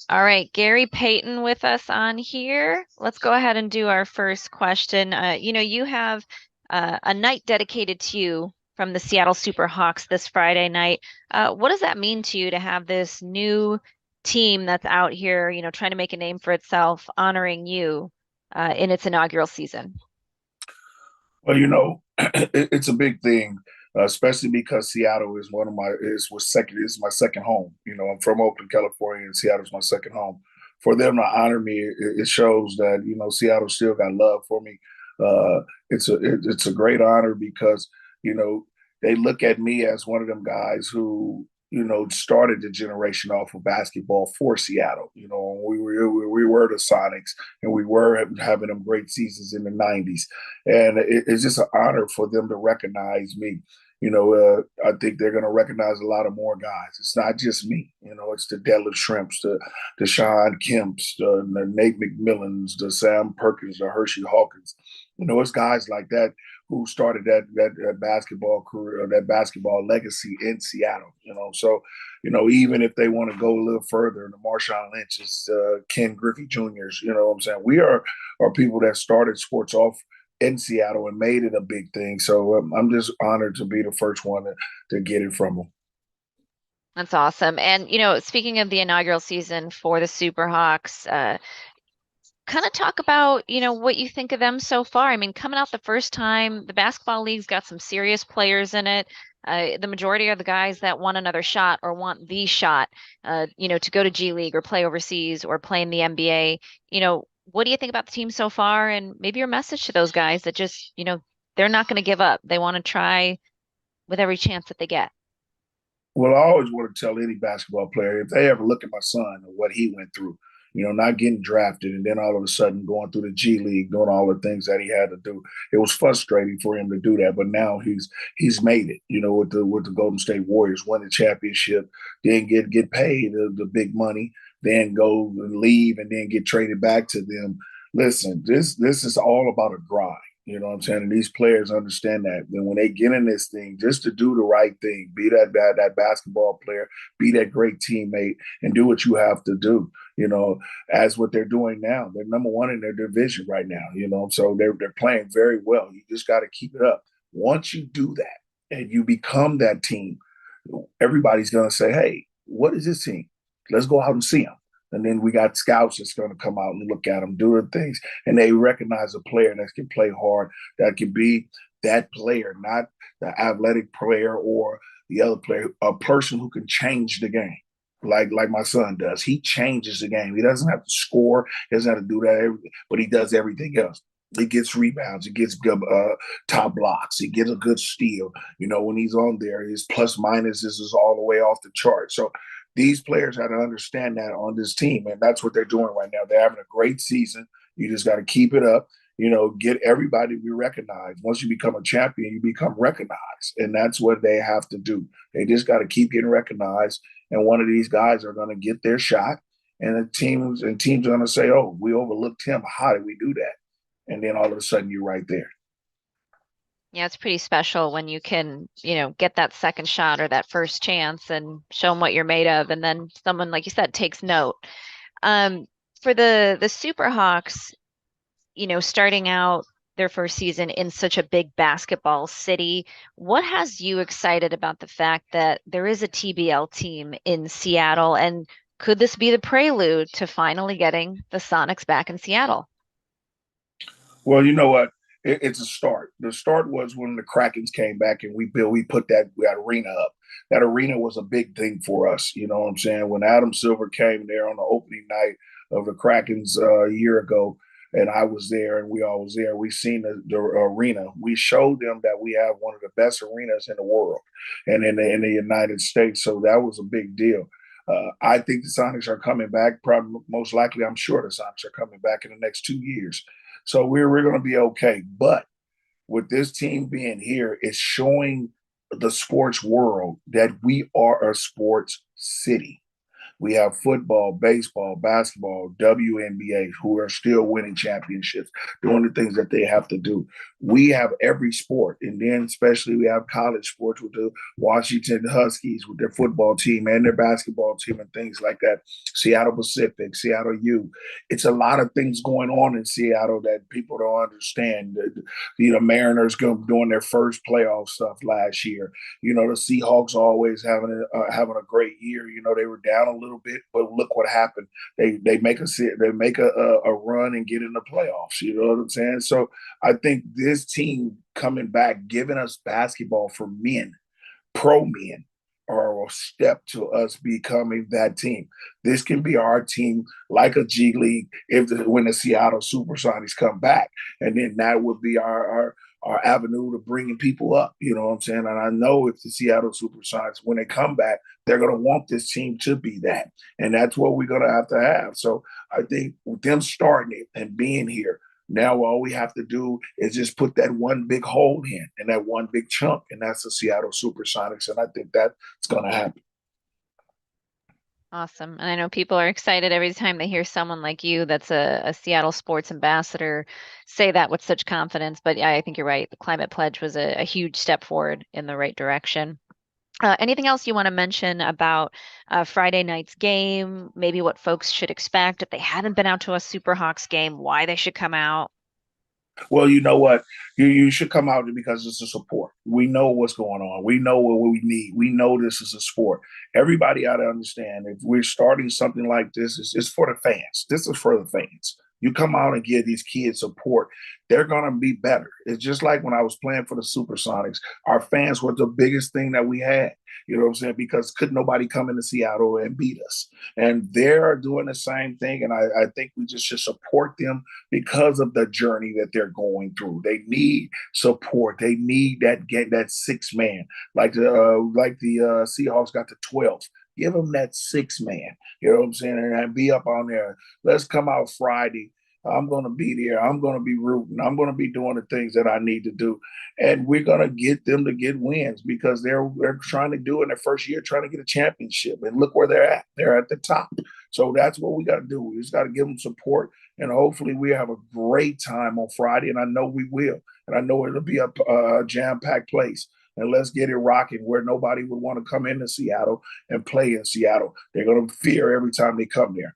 All right, Gary Payton with us on here. Let's go ahead and do our first question. You have a night dedicated to you from the Seattle Superhawks this Friday night. What does that mean to you to have this new team that's out here, trying to make a name for itself, honoring you in its inaugural season? Well, it's a big thing, especially because Seattle is one of my is second is my second home. I'm from Oakland, California, and Seattle's my second home. For them to honor me, it shows that Seattle still got love for me. It's a great honor because you know they look at me as one of them guys who started the generation off of basketball for Seattle. We were the Sonics, and we were having them great seasons in the '90s, and it's just an honor for them to recognize me. I think they're going to recognize a lot of more guys. It's not just me. It's the Deadlift Shrimps, the Sean Kemps, the Nate McMillans, the Sam Perkins, the Hershey Hawkins. It's guys like that who started that basketball career, or that basketball legacy in Seattle. So even if they want to go a little further, the Marshawn Lynch's, Ken Griffey Jr.'s, what I'm saying, we are people that started sports off in Seattle and made it a big thing. So I'm just honored to be the first one to get it from them. That's awesome. And, speaking of the inaugural season for the Superhawks, kind of talk about, what you think of them so far. I mean, coming out the first time, the basketball league's got some serious players in it. The majority are the guys that want another shot or want the shot, to go to G League or play overseas or play in the NBA. What do you think about the team so far? And maybe your message to those guys that just, they're not going to give up. They want to try with every chance that they get. Well, I always want to tell any basketball player, if they ever look at my son and what he went through, not getting drafted and then all of a sudden going through the G League, doing all the things that he had to do. It was frustrating for him to do that, but now he's made it. With the Golden State Warriors, won the championship, then get paid the big money, then go and leave, and then get traded back to them. Listen, this is all about a grind. You know what I'm saying? And these players understand that. Then when they get in this thing, just to do the right thing, be that basketball player, be that great teammate, and do what you have to do. As what they're doing now. They're number one in their division right now. So they're playing very well. You just got to keep it up. Once you do that and you become that team, everybody's gonna say, "Hey, what is this team? Let's go out and see them." And then we got scouts that's going to come out and look at them doing things, and they recognize a player that can play hard, that can be that player, not the athletic player or the other player, a person who can change the game, like my son does. He changes the game. He doesn't have to score, he doesn't have to do that, but he does everything else. He gets rebounds. He gets top blocks. He gets a good steal. When he's on there, his plus minuses is all the way off the chart. So these players had to understand that on this team, and that's what they're doing right now. They're having a great season. You just got to keep it up. Get everybody to be recognized. Once you become a champion, you become recognized, and that's what they have to do. They just got to keep getting recognized, and one of these guys are going to get their shot, and teams are going to say, "Oh, we overlooked him. How did we do that?" And then all of a sudden, you're right there. Yeah, it's pretty special when you can, get that second shot or that first chance and show them what you're made of. And then someone, like you said, takes note. Um, for the Superhawks, starting out their first season in such a big basketball city, what has you excited about the fact that there is a TBL team in Seattle? And could this be the prelude to finally getting the Sonics back in Seattle? Well, you know what? It's a start. The start was when the Krakens came back and we put that arena up. That arena was a big thing for us. You know what I'm saying? When Adam Silver came there on the opening night of the Krakens a year ago, and I was there and we all was there, we seen the arena. We showed them that we have one of the best arenas in the world and in the United States. So that was a big deal. I think the Sonics are coming back. Probably, most likely, I'm sure the Sonics are coming back in the next 2 years. So we're going to be okay. But with this team being here, it's showing the sports world that we are a sports city. We have football, baseball, basketball, WNBA, who are still winning championships, doing the things that they have to do. We have every sport, and then especially we have college sports with the Washington Huskies with their football team and their basketball team and things like that. Seattle Pacific, Seattle U. It's a lot of things going on in Seattle that people don't understand. Mariners doing their first playoff stuff last year. The Seahawks always having a great year. They were down a little bit, but look what happened. They make a run and get in the playoffs. You know what I'm saying? So I think this team coming back, giving us basketball for men, pro men, are a step to us becoming that team. This can be our team, like a G League, when the Seattle SuperSonics come back, and then that would be our avenue to bringing people up. You know what I'm saying? And I know if the Seattle SuperSonics, when they come back, they're going to want this team to be that, and that's what we're going to have. So I think with them starting it and being here, now all we have to do is just put that one big hole in and that one big chunk, and that's the Seattle SuperSonics. And I think that's going to happen. Awesome. And I know people are excited every time they hear someone like you that's a Seattle sports ambassador say that with such confidence. But yeah, I think you're right. The climate pledge was a huge step forward in the right direction. Anything else you want to mention about Friday night's game? Maybe what folks should expect if they haven't been out to a Superhawks game, why they should come out? Well, you know what? You should come out because it's a support. We know what's going on. We know what we need. We know this is a sport. Everybody ought to understand if we're starting something like this, it's for the fans. This is for the fans. You come out and give these kids support, they're going to be better. It's just like when I was playing for the Supersonics, our fans were the biggest thing that we had. You know what I'm saying? Because could nobody come into Seattle and beat us? And they're doing the same thing. And I think we just should support them because of the journey that they're going through. They need support. They need that six man, like the Seahawks got the 12th. Give them that six man. You know what I'm saying? And be up on there. Let's come out Friday. I'm going to be there. I'm going to be rooting. I'm going to be doing the things that I need to do. And we're going to get them to get wins because they're trying to do in their first year, trying to get a championship. And look where they're at. They're at the top. So that's what we got to do. We just got to give them support. And hopefully we have a great time on Friday. And I know we will. And I know it'll be a jam-packed place. And let's get it rocking where nobody would want to come into Seattle and play in Seattle. They're going to fear every time they come there.